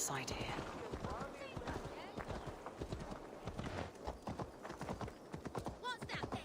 sight here. What's that, baby?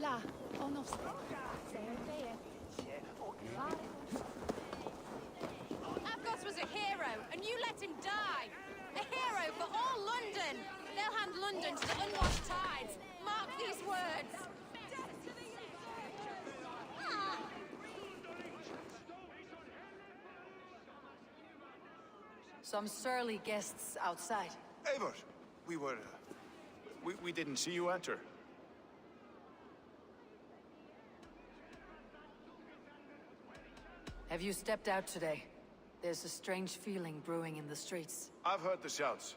Là, on en Avgos was a hero, and you let him die. A hero for all London. They'll hand London to the unwashed tides. Mark these words. Some surly guests outside. Eivor, we didn't see you enter. Have you stepped out today? There's a strange feeling brewing in the streets. I've heard the shouts.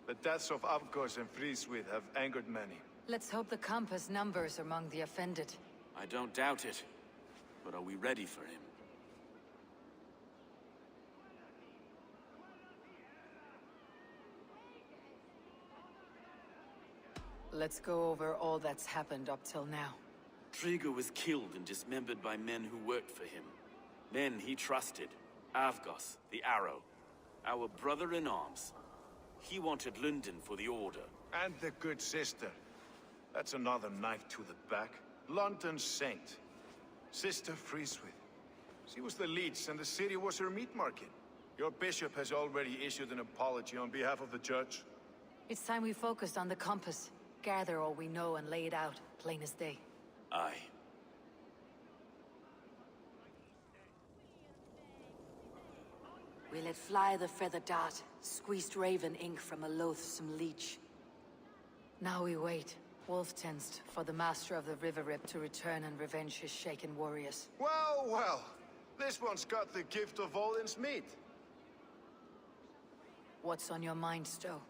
The deaths of Avgos and Frieswith have angered many. Let's hope the compass numbers among the offended. I don't doubt it. But are we ready for him? Let's go over all that's happened up till now. Trigger was killed and dismembered by men who worked for him. Men he trusted. Avgos, the Arrow. Our brother-in-arms. He wanted London for the Order. And the good sister. That's another knife to the back. London's saint. Sister Frieswith. She was the leech and the city was her meat market. Your bishop has already issued an apology on behalf of the church. It's time we focused on the compass. Gather all we know and lay it out, plain as day. Aye. We let fly the feather dart, squeezed raven ink from a loathsome leech. Now we wait, wolf-tensed, for the master of the River Rip to return and revenge his shaken warriors. Well, well. This one's got the gift of Odin's meat. What's on your mind, Stowe?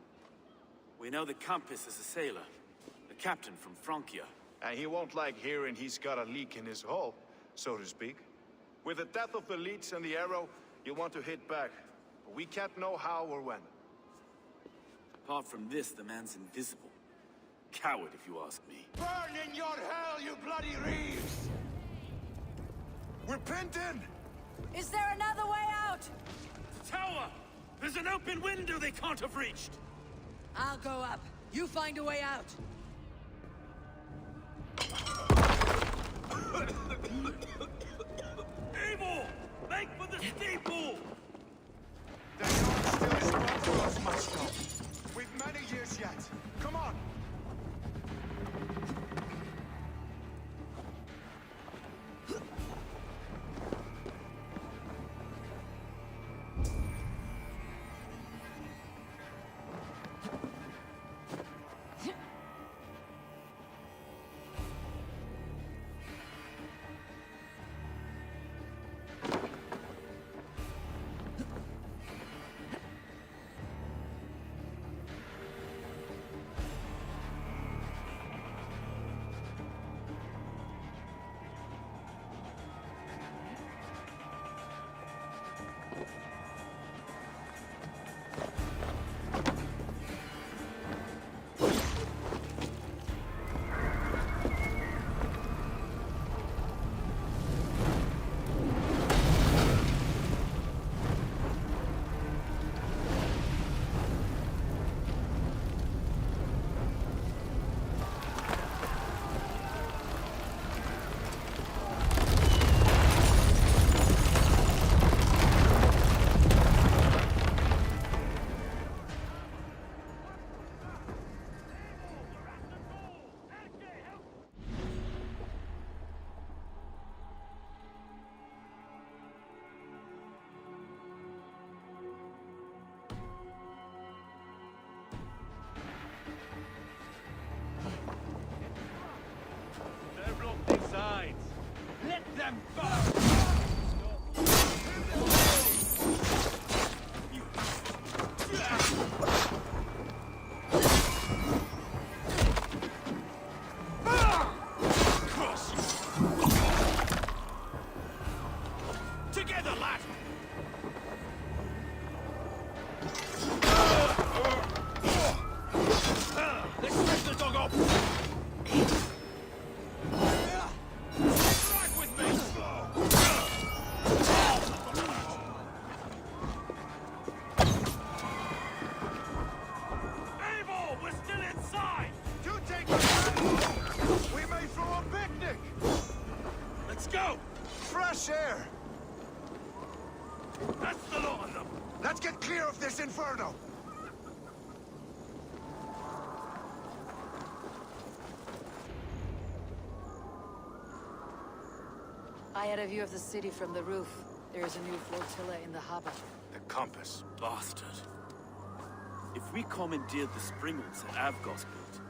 We know the Compass is a sailor. A captain from Francia. And he won't like hearing he's got a leak in his hull, so to speak. With the death of the leech and the Arrow, you want to hit back. But we can't know how or when. Apart from this, the man's invisible. Coward, if you ask me. Burn in your hell, you bloody reeves! We're pinned in! Is there another way out? Tower! There's an open window they can't have reached! I'll go up. You find a way out. Evil! Make for the steeple! The yard still is not for us, Master. We've many years yet. Come on! Inferno! I had a view of the city from the roof. There is a new flotilla in the harbor. The compass. Bastard. If we commandeered the springles that Avgos built,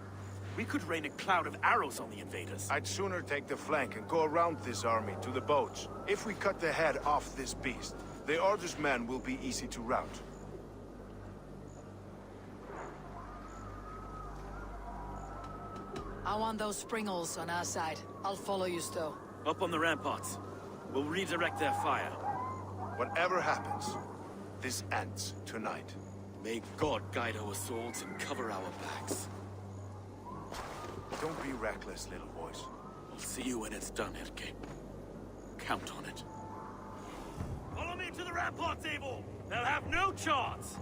we could rain a cloud of arrows on the invaders. I'd sooner take the flank and go around this army to the boats. If we cut the head off this beast, the Order's men will be easy to rout. I want those springles on our side. I'll follow you, Stowe. Up on the ramparts. We'll redirect their fire. Whatever happens, this ends tonight. May God guide our swords and cover our backs. Don't be reckless, little boys. I'll see you when it's done, Erke. Count on it. Follow me to the ramparts, Abel! They'll have no chance!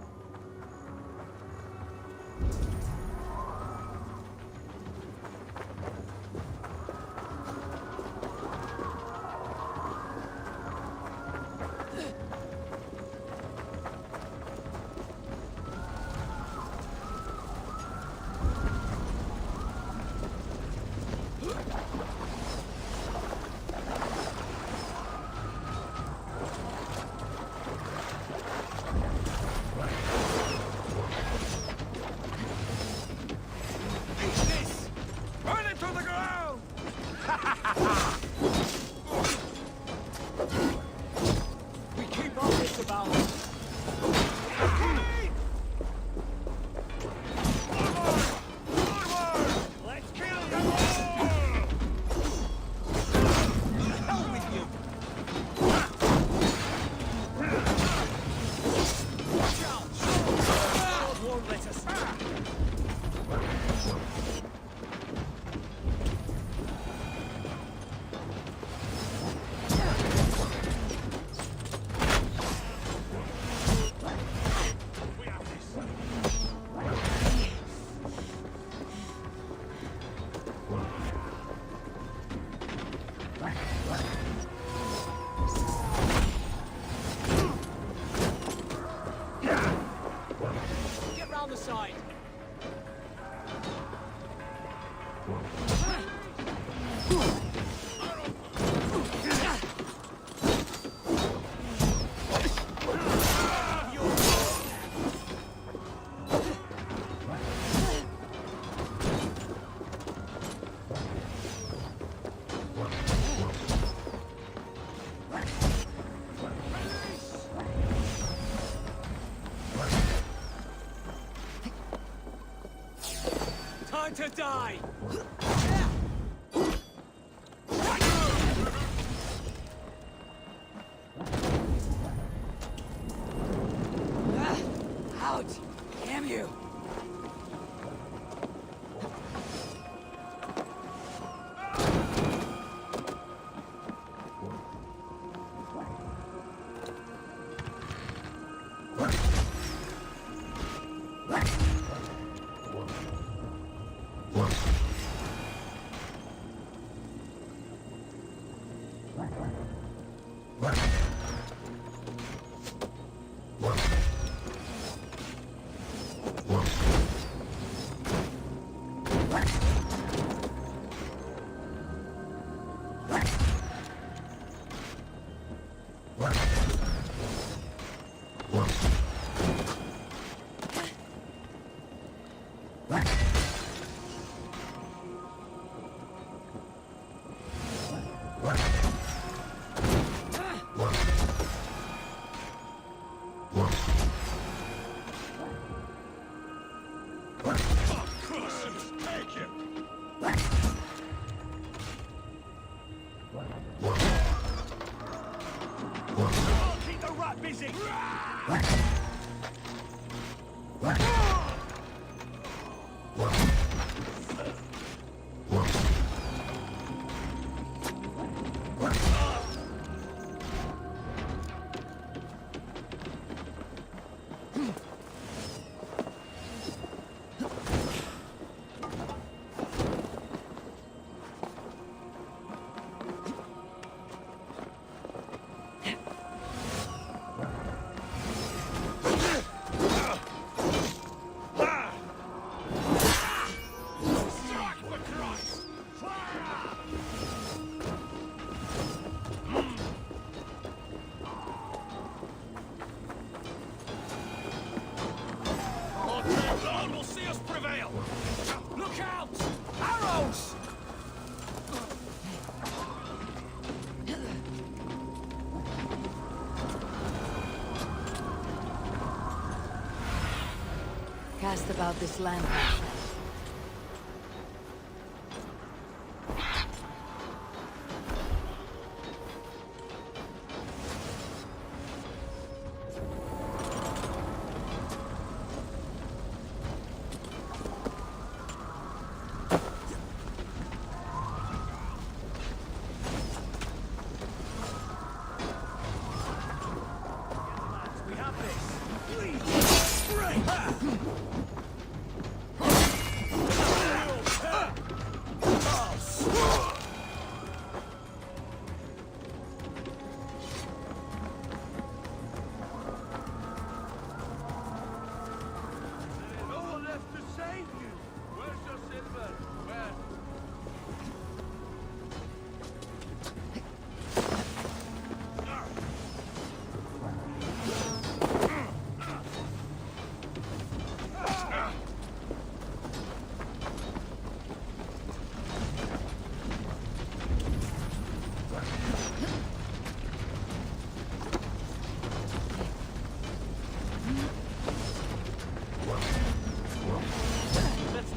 To die! Out! Damn you! Keep the rat busy! Lord will see us prevail! Look out! Arrows! Cast about this land. We have this! Please! Break!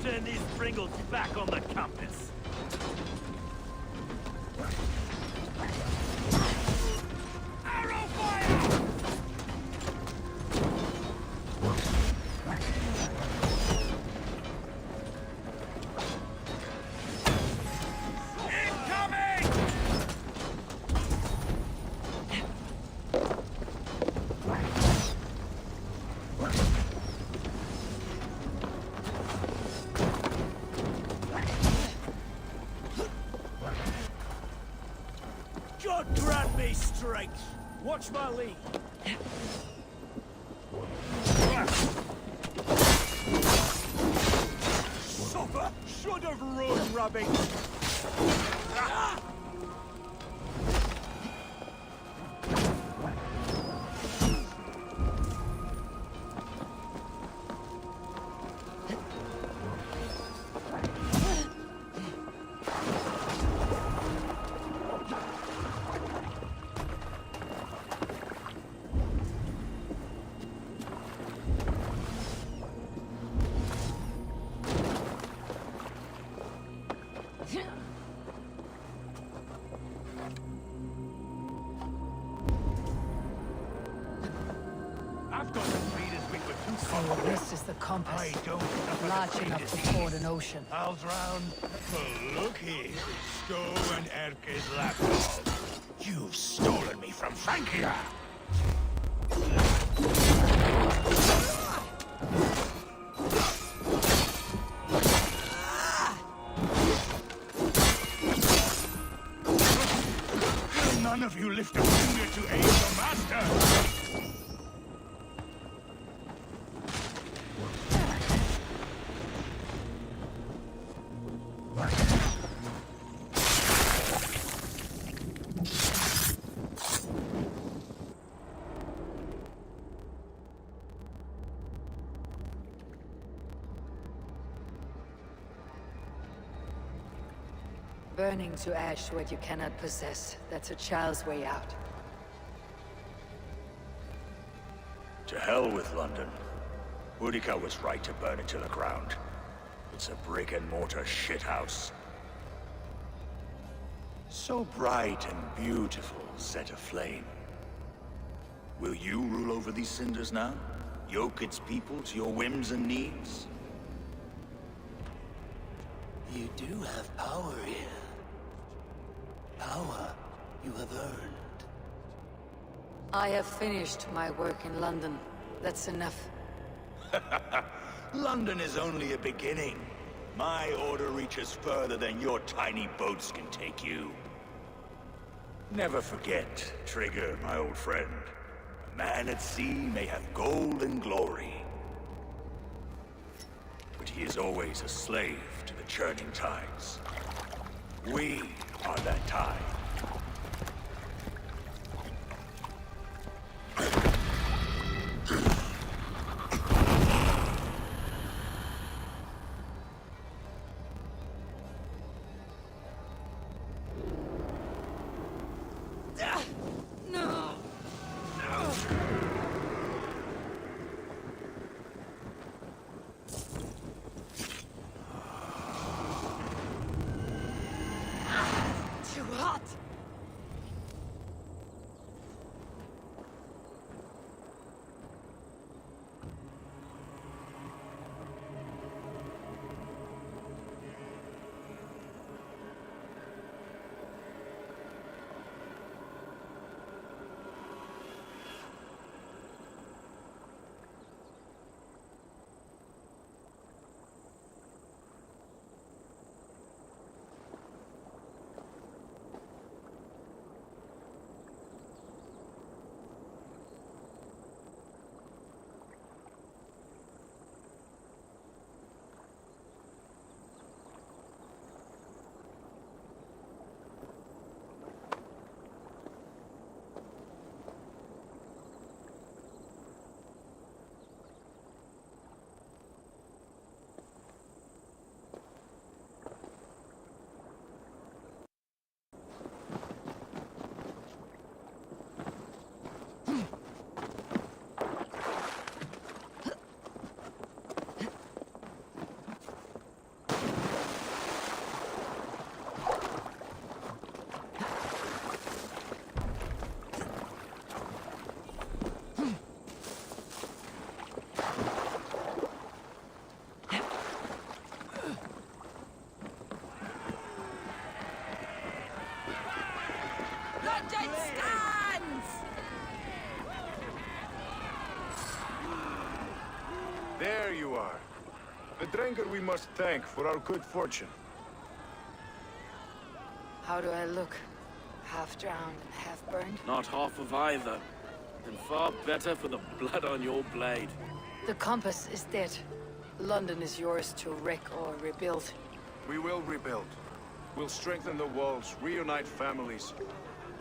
Turn these Pringles back on the compass. Arrow fire! Incoming! God grant me strength! Watch my lead! Supper should have run, Robbie! I've got the readers we were too far So away. this is the compass. I don't have Large a enough to disease. ford an ocean. Pals round. Well, look here. Stow and Erke's lapdog. You've stolen me from Frankia. Will none of you lift a finger to aid your master? Burning to ash what you cannot possess. That's a child's way out. To hell with London. Boudica was right to burn it to the ground. It's a brick-and-mortar shithouse. So bright and beautiful, set aflame. Will you rule over these cinders now? Yoke its people to your whims and needs? You do have power here. Power you have earned. I have finished my work in London. That's enough. London is only a beginning. My order reaches further than your tiny boats can take you. Never forget, Trigger, my old friend. A man at sea may have gold and glory. But he is always a slave to the churning tides. We are that tide. The Dranger we must thank for our good fortune. How do I look? Half drowned and half burned? Not half of either. And far better for the blood on your blade. The compass is dead. London is yours to wreck or rebuild. We will rebuild. We'll strengthen the walls, reunite families,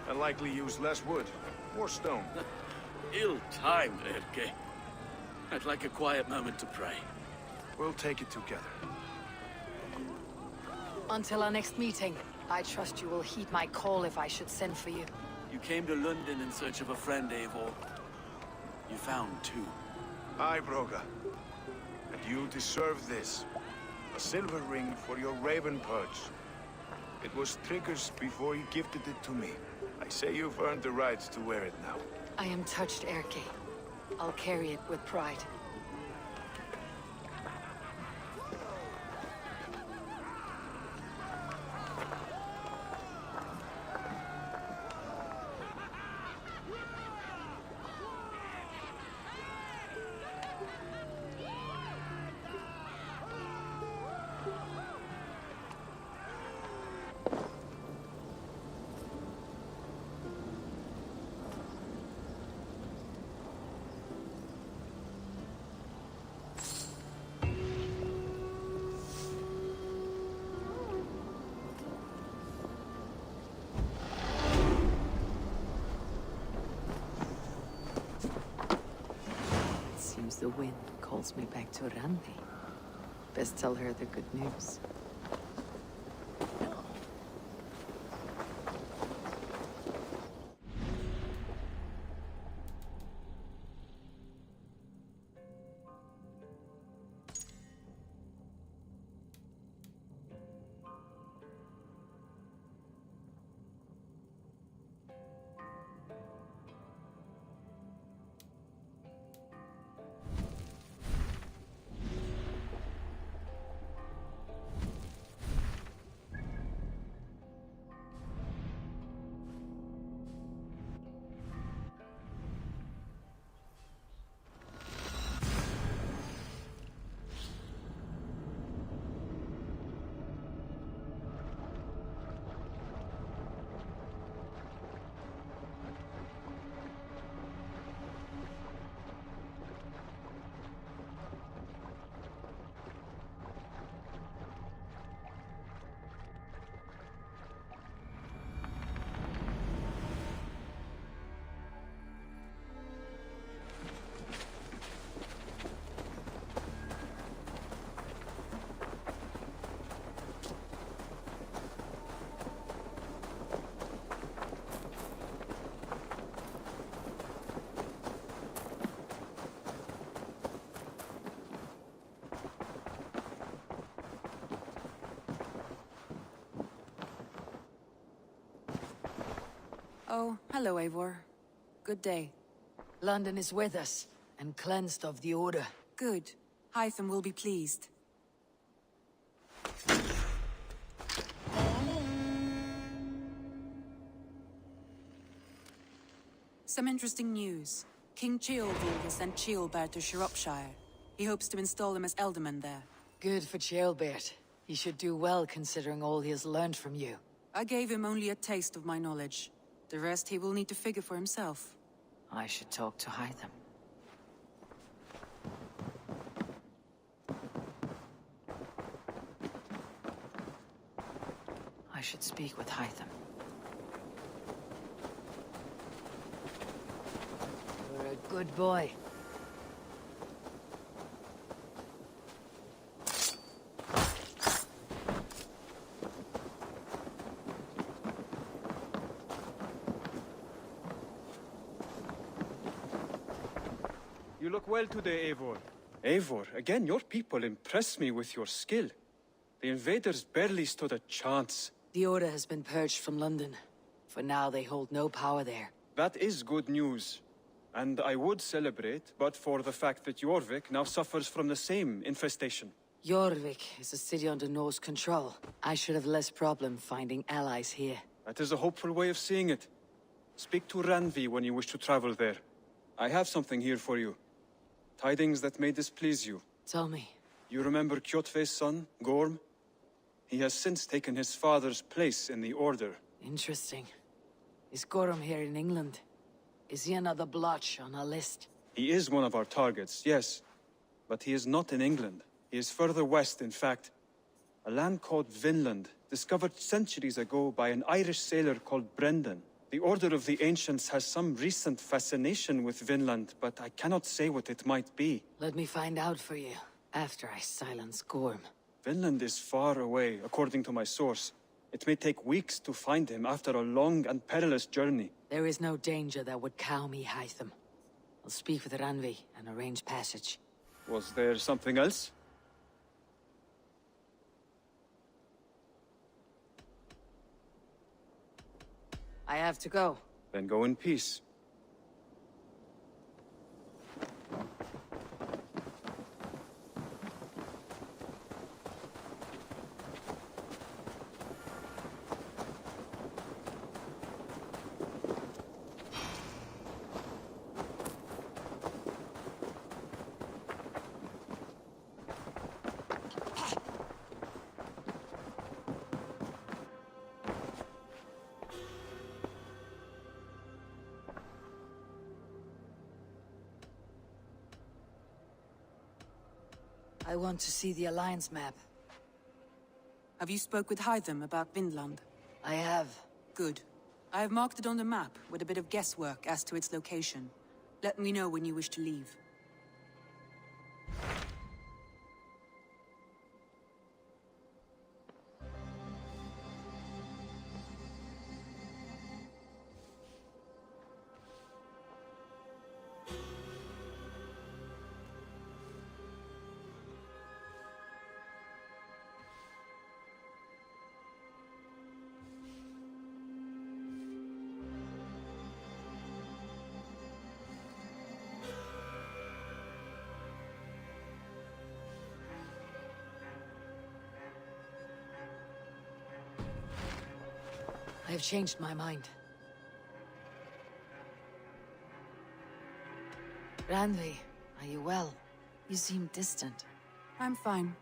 and likely use less wood, more stone. Ill-timed, Erke. I'd like a quiet moment to pray. We'll take it together. Until our next meeting, I trust you will heed my call if I should send for you. You came to London in search of a friend, Eivor. You found two. Aye, Broga. And you deserve this. A silver ring for your raven perch. It was Trigger's before he gifted it to me. I say you've earned the right to wear it now. I am touched, Erke. I'll carry it with pride. Seems the wind calls me back to Randi. Best tell her the good news. Oh, hello, Eivor. Good day. London is with us, and cleansed of the Order. Good. Hytham will be pleased. Some interesting news. King Ceolbert has sent Ceolbert to Shropshire. He hopes to install him as Elderman there. Good for Ceolbert. He should do well considering all he has learned from you. I gave him only a taste of my knowledge. The rest he will need to figure for himself. I should talk to Hytham. I should speak with Hytham. You're a good boy. You look well today, Eivor. Eivor, again, your people impress me with your skill. The invaders barely stood a chance. The Order has been purged from London. For now, they hold no power there. That is good news. And I would celebrate, but for the fact that Jorvik now suffers from the same infestation. Jorvik is a city under Norse control. I should have less problem finding allies here. That is a hopeful way of seeing it. Speak to Randvi when you wish to travel there. I have something here for you. Tidings that may displease you. Tell me. You remember Kjotve's son, Gorm? He has since taken his father's place in the Order. Interesting. Is Gorham here in England? Is he another blotch on our list? He is one of our targets, yes. But he is not in England. He is further west, in fact. A land called Vinland, discovered centuries ago by an Irish sailor called Brendan. The Order of the Ancients has some recent fascination with Vinland, but I cannot say what it might be. Let me find out for you, after I silence Gorm. Vinland is far away, according to my source. It may take weeks to find him after a long and perilous journey. There is no danger that would cow me, Hytham. I'll speak with Randvi and arrange passage. Was there something else? I have to go. Then go in peace. I want to see the Alliance map. Have you spoke with Hytham about Vinland? I have. Good. I have marked it on the map with a bit of guesswork as to its location. Let me know when you wish to leave. I have changed my mind. Randvi, are you well? You seem distant. I'm fine.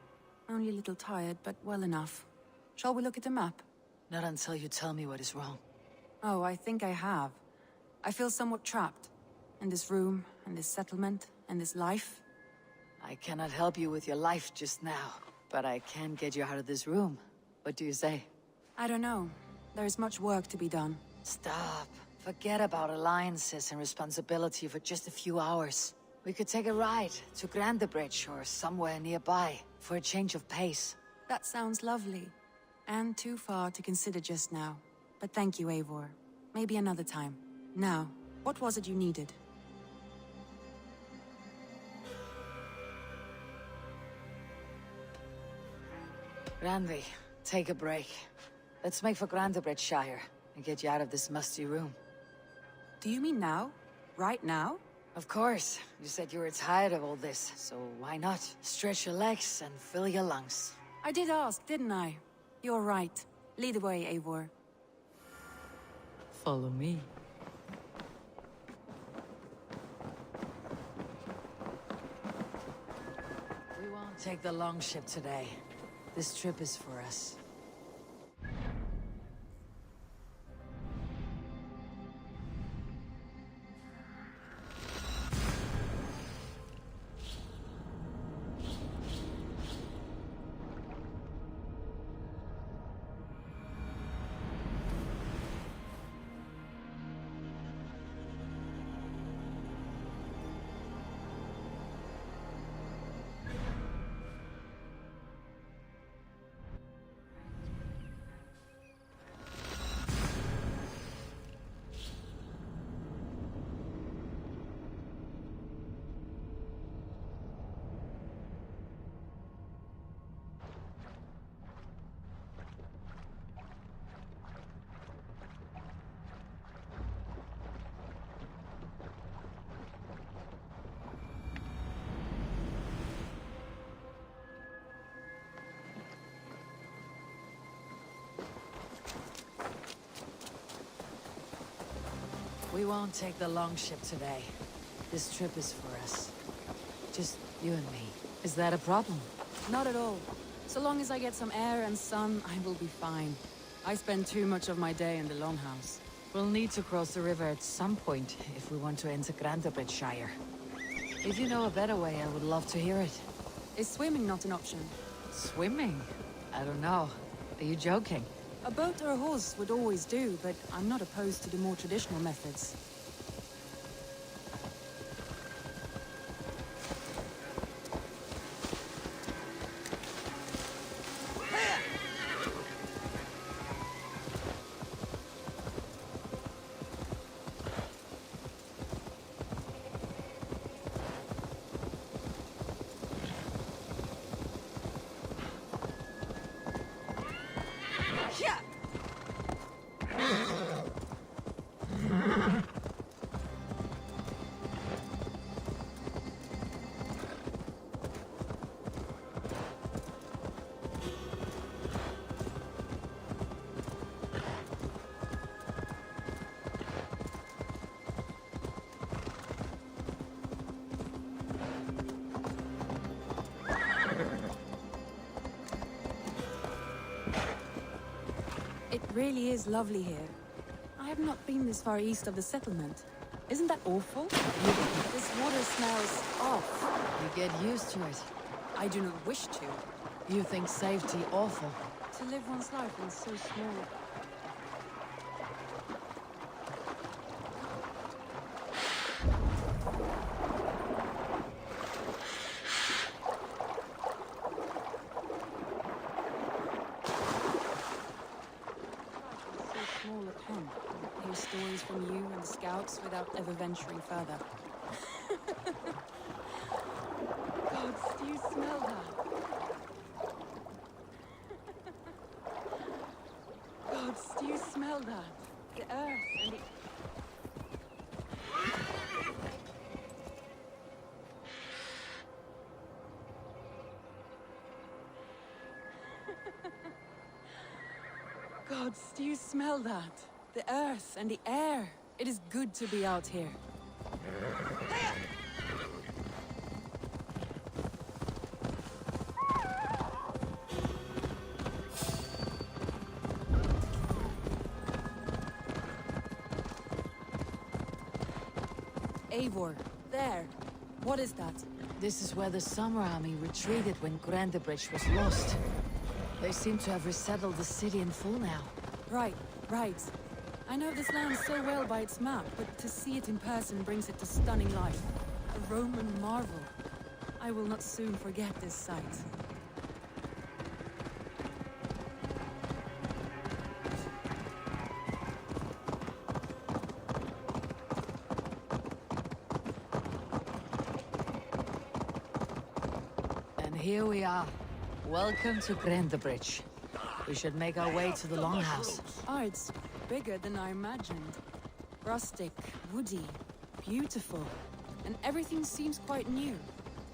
Only a little tired, but well enough. Shall we look at the map? Not until you tell me what is wrong. Oh, I think I have. I feel somewhat trapped. In this room, and this settlement, and this life. I cannot help you with your life just now, but I can get you out of this room. What do you say? I don't know. There is much work to be done. Stop. Forget about alliances and responsibility for just a few hours. We could take a ride to Grandebridge or somewhere nearby for a change of pace. That sounds lovely. And too far to consider just now. But thank you, Eivor. Maybe another time. Now, what was it you needed? Randvi, take a break. Let's make for Grandebridgeshire and get you out of this musty room. Do you mean now? Right now? Of course. You said you were tired of all this, so why not? Stretch your legs and fill your lungs. I did ask, didn't I? You're right. Lead the way, Eivor. Follow me. We won't take the long ship today. This trip is for us. We won't take the long ship today. This trip is for us. Just you and me. Is that a problem? Not at all. So long as I get some air and sun, I will be fine. I spend too much of my day in the Longhouse. We'll need to cross the river at some point if we want to enter Grantebridgeshire. If you know a better way, I would love to hear it. Is swimming not an option? Swimming? I don't know. Are you joking? A boat or a horse would always do, but I'm not opposed to the more traditional methods. It really is lovely here. I have not been this far east of the settlement. Isn't that awful? This water smells off. You get used to it. I do not wish to. You think safety awful. To live one's life in so small. Hear stories from you and the scouts without ever venturing further. Gods, do you smell that? Gods, do you smell that? The earth and the... Gods, do you smell that? The earth and the air. It is good to be out here. Eivor, there. What is that? This is where the Summer Army retreated when Grantebridge was lost. They seem to have resettled the city in full now. Right. I know this land so well by its map, but to see it in person brings it to stunning life. A Roman marvel. I will not soon forget this sight. And here we are. Welcome to Grantebridge. We should make our way to the Longhouse. Oh, it's bigger than I imagined. Rustic, woody, beautiful. And everything seems quite new.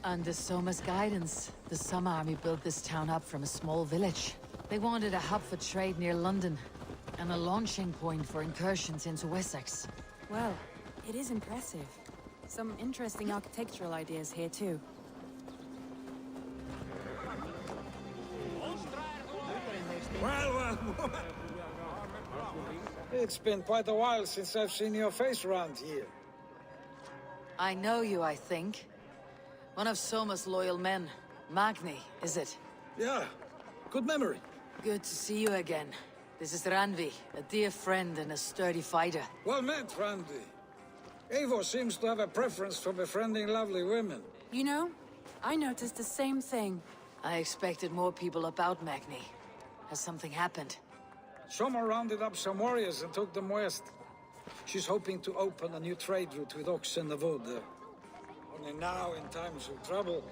Under Soma's guidance, the Summer Army built this town up from a small village. They wanted a hub for trade near London, and a launching point for incursions into Wessex. Well, it is impressive. Some interesting architectural ideas here too. Well, it's been quite a while since I've seen your face around here. I know you, I think. One of Soma's loyal men. Magni, is it? Yeah, good memory. Good to see you again. This is Randvi, a dear friend and a sturdy fighter. Well met, Randy. Eivor seems to have a preference for befriending lovely women. You know, I noticed the same thing. I expected more people about Magni. Has something happened? Soma rounded up some warriors and took them west. She's hoping to open a new trade route with oxen of wood there. Only now, in times of trouble,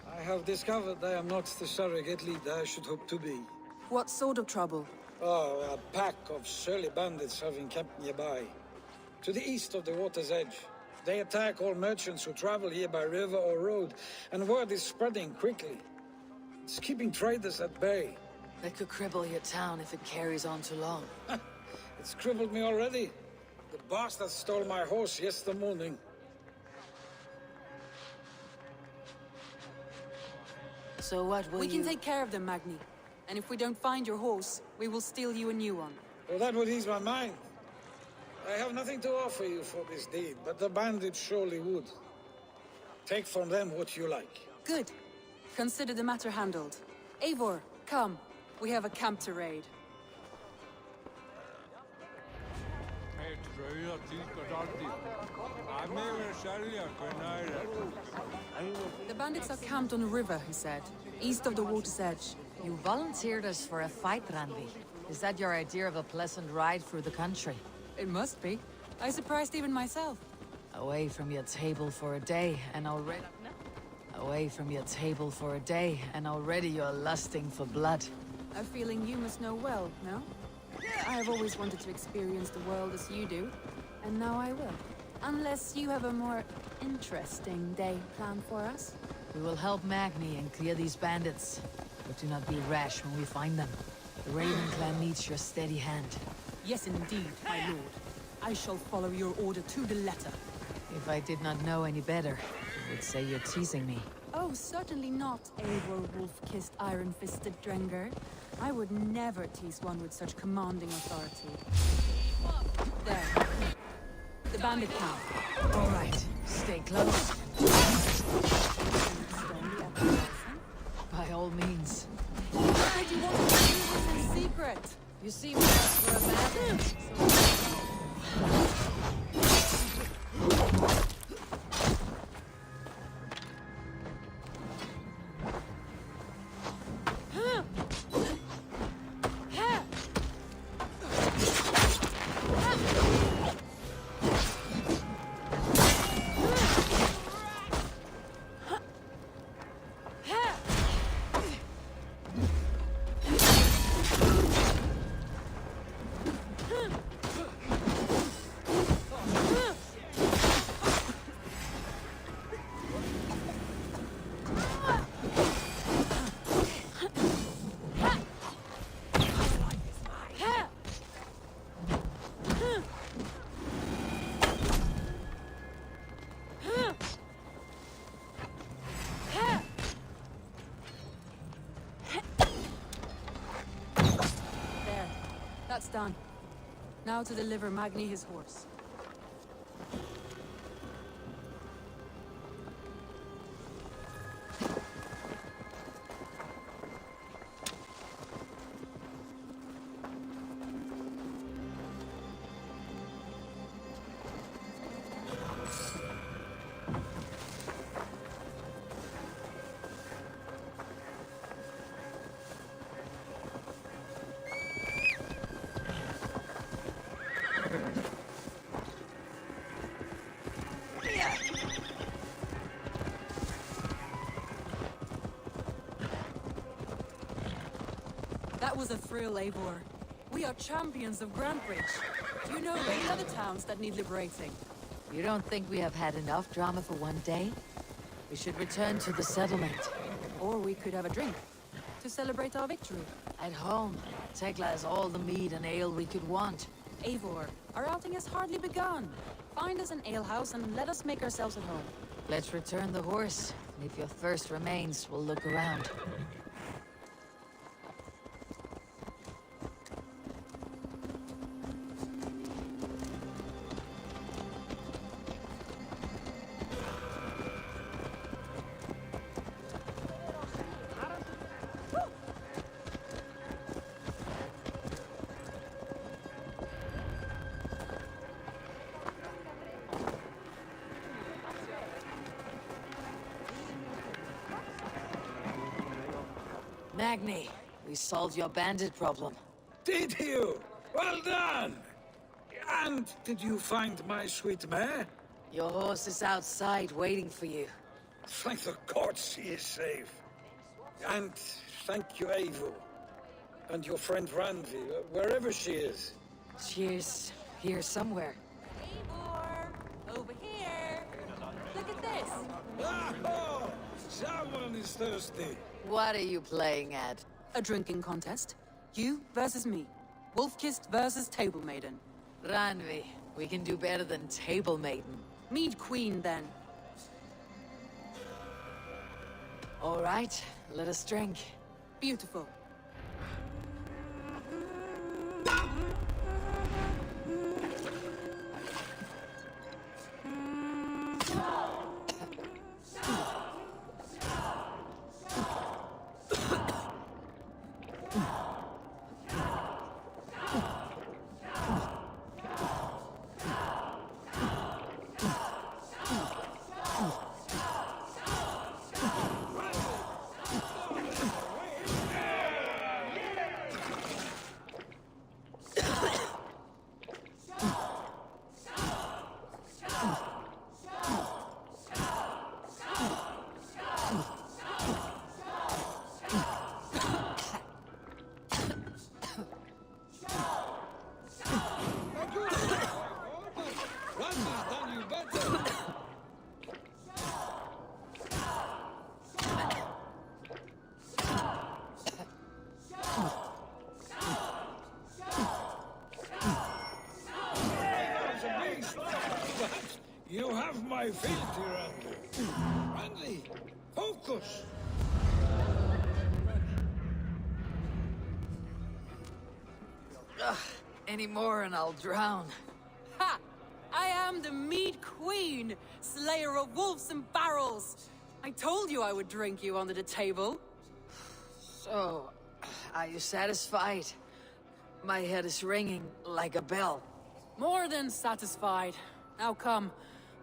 I have discovered I am not the surrogate leader I should hope to be. What sort of trouble? Oh, a pack of surly bandits have encamped nearby. To the east of the water's edge. They attack all merchants who travel here by river or road, and word is spreading quickly. It's keeping traders at bay. That could cripple your town if it carries on too long. It's crippled me already. The bastard stole my horse yesterday morning. So what will We can take care of them, Magni. And if we don't find your horse, we will steal you a new one. Well, that would ease my mind. I have nothing to offer you for this deed, but the bandits surely would. Take from them what you like. Good. Consider the matter handled. Eivor, come. We have a camp to raid. The bandits are camped on a river, he said, east of the water's edge. You volunteered us for a fight, Randvi. Is that your idea of a pleasant ride through the country? It must be. I surprised even myself. Away from your table for a day, and already... Away from your table for a day, and already you're lusting for blood. A feeling you must know well, no? I have always wanted to experience the world as you do, and now I will. Unless you have a more interesting day planned for us. We will help Magni and clear these bandits. But do not be rash when we find them. The Raven clan needs your steady hand. Yes, indeed, my lord. I shall follow your order to the letter. If I did not know any better, I would say you're teasing me. Oh, certainly not, Eivor wolf-kissed iron-fisted Drenger. I would never tease one with such commanding authority. There. The bandit camp. All right, stay close. By all means. Why did you want to do this in secret? You see, we're abandoned. That's done. Now to deliver Magni his horse. That was a thrill, Eivor. We are champions of Grantbridge. Do you know of any other towns that need liberating? You don't think we have had enough drama for one day? We should return to the settlement. Or we could have a drink to celebrate our victory. At home, Tekla has all the mead and ale we could want. Eivor, our outing has hardly begun. Find us an alehouse and let us make ourselves at home. Let's return the horse, and if your thirst remains, we'll look around. Magni, we solved your bandit problem. Did you? Well done! And did you find my sweet mare? Your horse is outside waiting for you. Thank the gods he is safe. And thank you, Eivor. And your friend Randvi, wherever she is. She's here somewhere. Eivor, over here. Look at this. Oh, someone is thirsty. What are you playing at? A drinking contest. You versus me. Wolf-kissed versus Table Maiden. Randvi, we can do better than Table Maiden. Mead Queen, then. All right, Let us drink. Beautiful. You have my filthy Randy. Randy, focus! Any more and I'll drown. Ha! I am the meat queen, slayer of wolves and barrels. I told you I would drink you under the table. So, are you satisfied? My head is ringing like a bell. More than satisfied. Now come,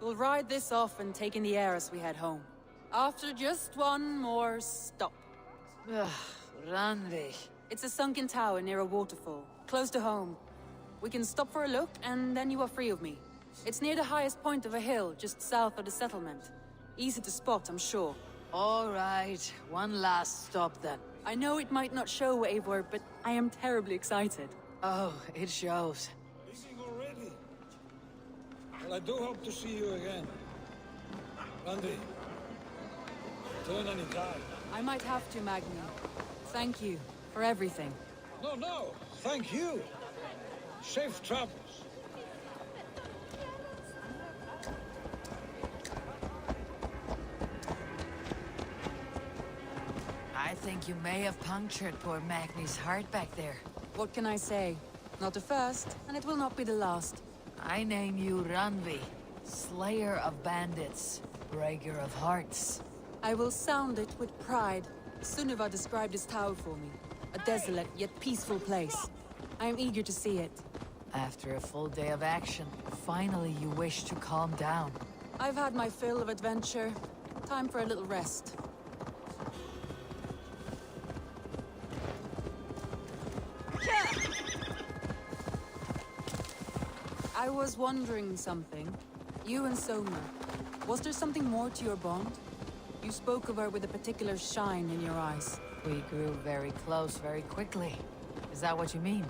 we'll ride this off and take in the air as we head home. After just one more stop. Randy. It's a sunken tower near a waterfall, close to home. We can stop for a look, and then you are free of me. It's near the highest point of a hill, just south of the settlement. Easy to spot, I'm sure. All right, one last stop then. I know it might not show, Eivor, but I am terribly excited. Oh, it shows. Leaving already? Well, I do hope to see you again. Randy, turn any tide. I might have to, Magni. Thank you for everything. No, thank you. Safe travels. I think you may have punctured poor Magni's heart back there. What can I say? Not the first, and it will not be the last. I name you Ranvi, slayer of bandits, breaker of hearts. I will sound it with pride. Sunniva described this tower for me. A desolate yet peaceful place. I am eager to see it. After a full day of action, finally you wish to calm down. I've had my fill of adventure. Time for a little rest. I was wondering something. You and Soma. Was there something more to your bond? You spoke of her with a particular shine in your eyes. We grew very close very quickly. Is that what you mean?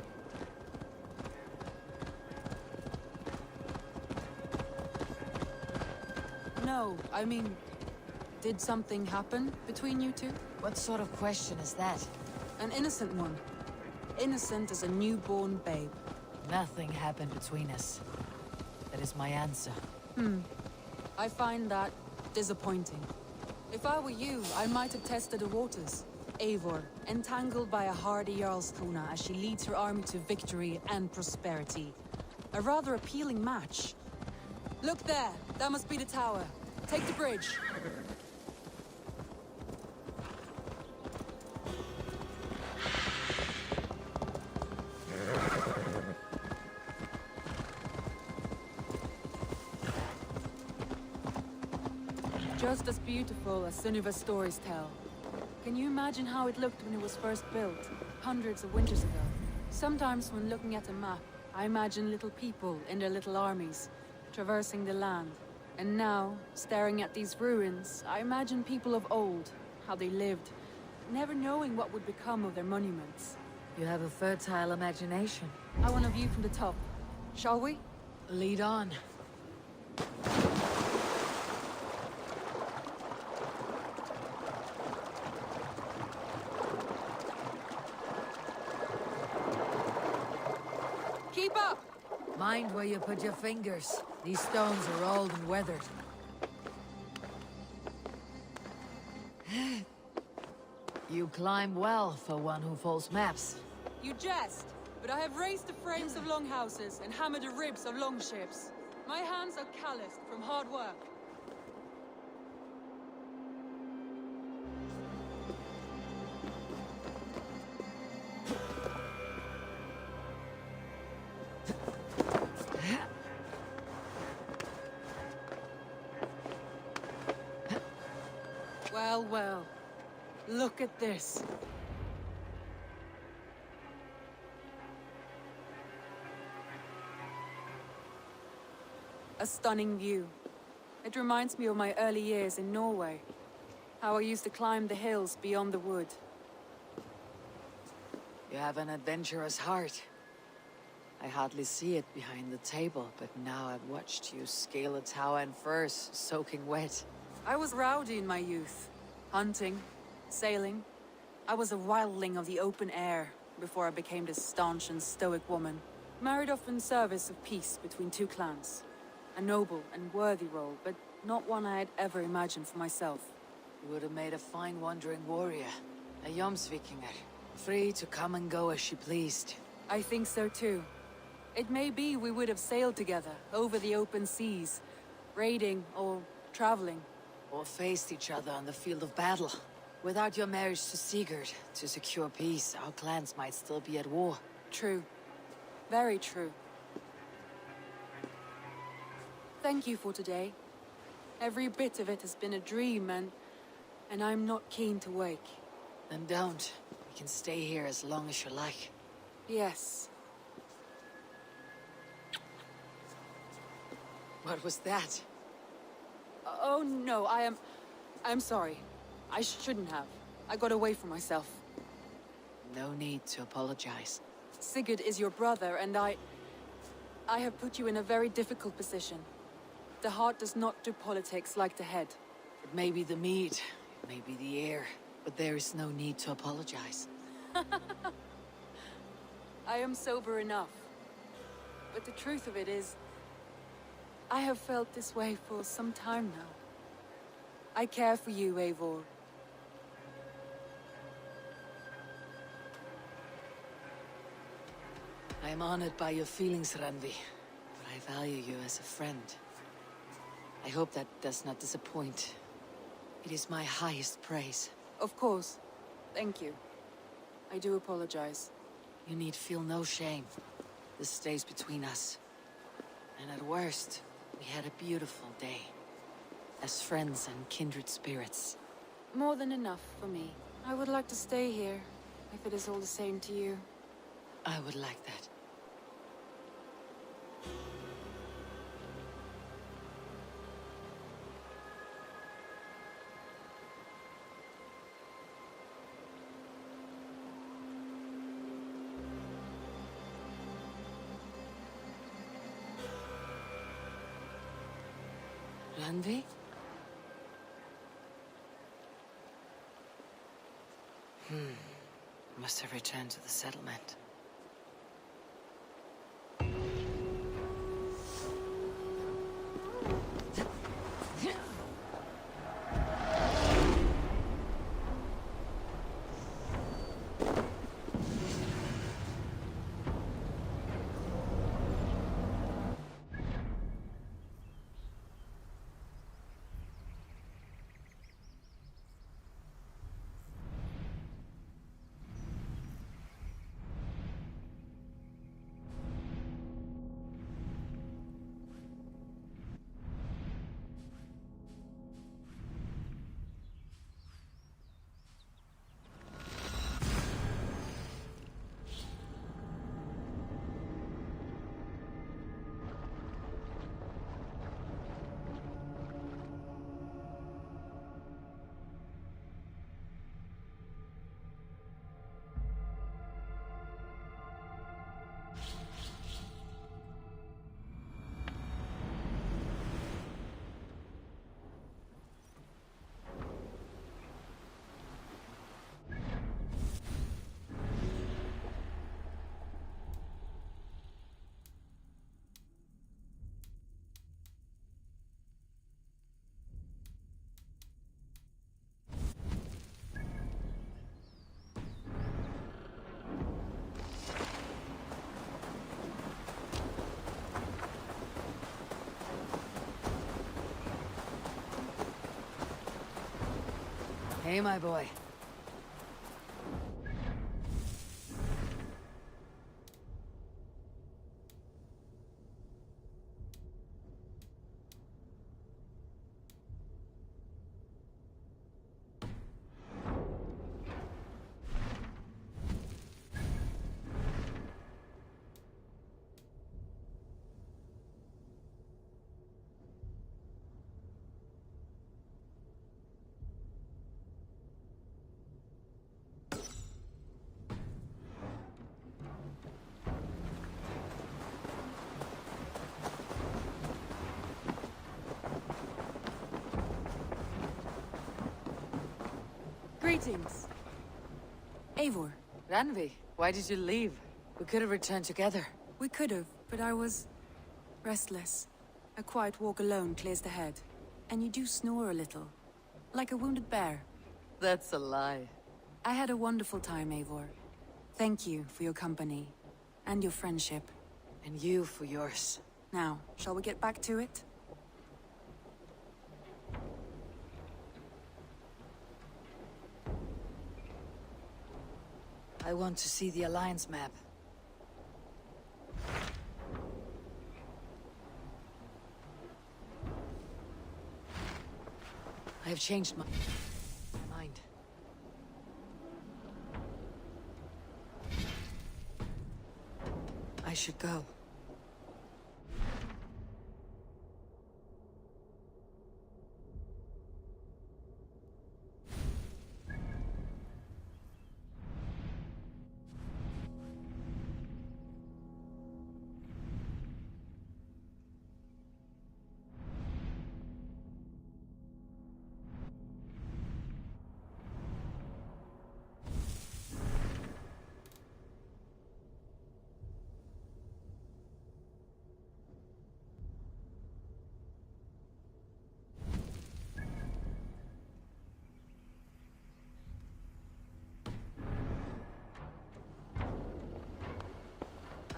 No, I mean, did something happen between you two? What sort of question is that? An innocent one. Innocent as a newborn babe. Nothing happened between us. That is my answer. I find that disappointing. If I were you, I might have tested the waters. Eivor, entangled by a hardy Jarlskona as she leads her army to victory and prosperity. A rather appealing match. Look there! That must be the tower. Take the bridge. Just as beautiful as Sunniva's stories tell. Can you imagine how it looked when it was first built, hundreds of winters ago? Sometimes when looking at a map, I imagine little people in their little armies, traversing the land. And now, staring at these ruins, I imagine people of old, how they lived, never knowing what would become of their monuments. You have a fertile imagination. I want a view from the top. Shall we? Lead on. Keep up! Mind where you put your fingers. These stones are old and weathered. You climb well for one who folds maps. You jest, but I have raised the frames of longhouses and hammered the ribs of longships. My hands are calloused from hard work. Well, well. Look at this. A stunning view. It reminds me of my early years in Norway. How I used to climb the hills beyond the wood. You have an adventurous heart. I hardly see it behind the table, but now I've watched you scale a tower in furs, soaking wet. I was rowdy in my youth. Hunting, sailing. I was a wildling of the open air before I became this staunch and stoic woman. Married off in service of peace between two clans. A noble and worthy role, but not one I had ever imagined for myself. You would have made a fine wandering warrior. A Jomsvikinger. Free to come and go as she pleased. I think so too. It may be we would have sailed together, over the open seas. Raiding or traveling. Or faced each other on the field of battle. Without your marriage to Sigurd, to secure peace, our clans might still be at war. True. Very true. Thank you for today. Every bit of it has been a dream, and I'm not keen to wake. Then don't. We can stay here as long as you like. Yes. What was that? Oh no, I'm sorry. I shouldn't have. I got away from myself. No need to apologize. Sigurd is your brother, and I have put you in a very difficult position. The heart does not do politics like the head. It may be the mead, it may be the air, but there is no need to apologize. I am sober enough. But the truth of it is, I have felt this way for some time now. I care for you, Eivor. I am honored by your feelings, Randvi, but I value you as a friend. I hope that does not disappoint. It is my highest praise. Of course. Thank you. I do apologize. You need feel no shame. This stays between us. And at worst, we had a beautiful day. As friends and kindred spirits. More than enough for me. I would like to stay here, if it is all the same to you. I would like that. Randvi? Must have returned to the settlement. Hey, my boy. Greetings. Eivor. Randvi, why did you leave? We could have returned together. We could have, but I was... restless. A quiet walk alone clears the head. And you do snore a little. Like a wounded bear. That's a lie. I had a wonderful time, Eivor. Thank you for your company. And your friendship. And you for yours. Now, shall we get back to it? I want to see the Alliance map. I have changed my mind. I should go.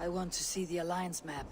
I want to see the Alliance map.